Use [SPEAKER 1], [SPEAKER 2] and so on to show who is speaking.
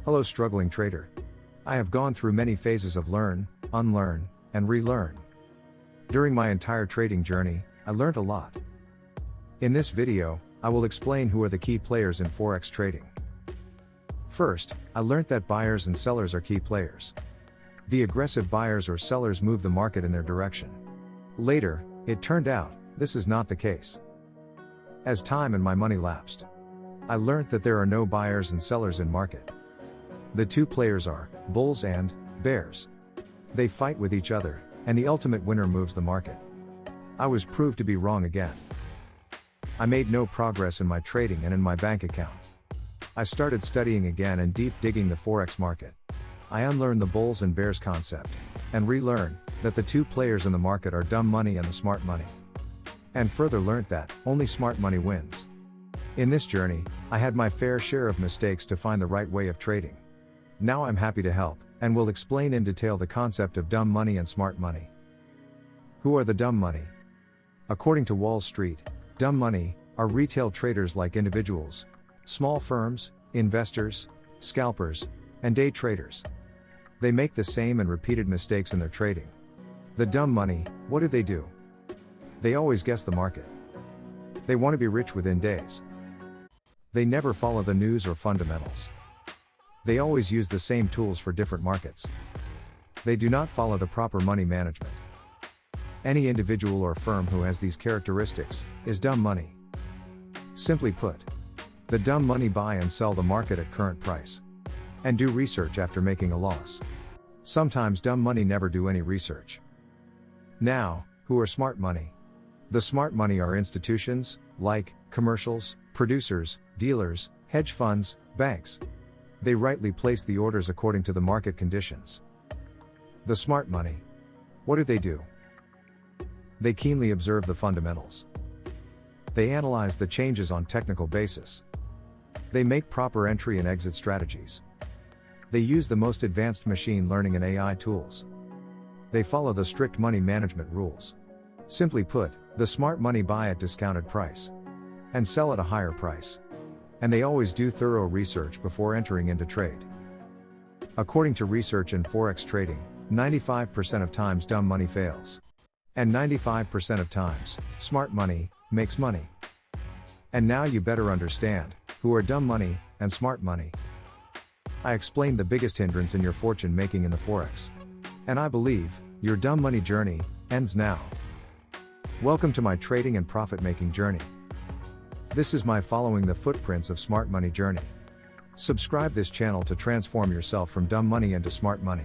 [SPEAKER 1] Hello struggling trader. I have gone through many phases of learn, unlearn, and relearn. During my entire trading journey, I learned a lot. In this video, I will explain who are the key players in Forex trading. First, I learned that buyers and sellers are key players. The aggressive buyers or sellers move the market in their direction. Later, it turned out, this is not the case. As time and my money lapsed, I learned that there are no buyers and sellers in market. The two players are bulls and bears. They fight with each other, and the ultimate winner moves the market. I was proved to be wrong again. I made no progress in my trading and in my bank account. I started studying again and deep digging the Forex market. I unlearned the bulls and bears concept, and relearned that the two players in the market are dumb money and the smart money. And further learnt that only smart money wins. In this journey, I had my fair share of mistakes to find the right way of trading. Now I'm happy to help, and will explain in detail the concept of dumb money and smart money. Who are the dumb money? According to Wall Street, dumb money are retail traders like individuals, small firms, investors, scalpers, and day traders. They make the same and repeated mistakes in their trading. The dumb money, what do? They always guess the market. They want to be rich within days. They never follow the news or fundamentals. They always use the same tools for different markets. They do not follow the proper money management. Any individual or firm who has these characteristics is dumb money. Simply put, the dumb money buy and sell the market at current price, and do research after making a loss. Sometimes dumb money never do any research. Now, who are smart money? The smart money are institutions, like commercials, producers, dealers, hedge funds, banks. They rightly place the orders according to the market conditions. The smart money, what do? They keenly observe the fundamentals. They analyze the changes on technical basis. They make proper entry and exit strategies. They use the most advanced machine learning and AI tools. They follow the strict money management rules. Simply put, the smart money buy at discounted price and sell at a higher price. And they always do thorough research before entering into trade. According to research in Forex trading, 95% of times dumb money fails. And 95% of times, smart money makes money. And now you better understand who are dumb money and smart money. I explained the biggest hindrance in your fortune making in the Forex. And I believe your dumb money journey ends now. Welcome to my trading and profit making journey. This is my following the footprints of smart money journey. Subscribe this channel to transform yourself from dumb money into smart money.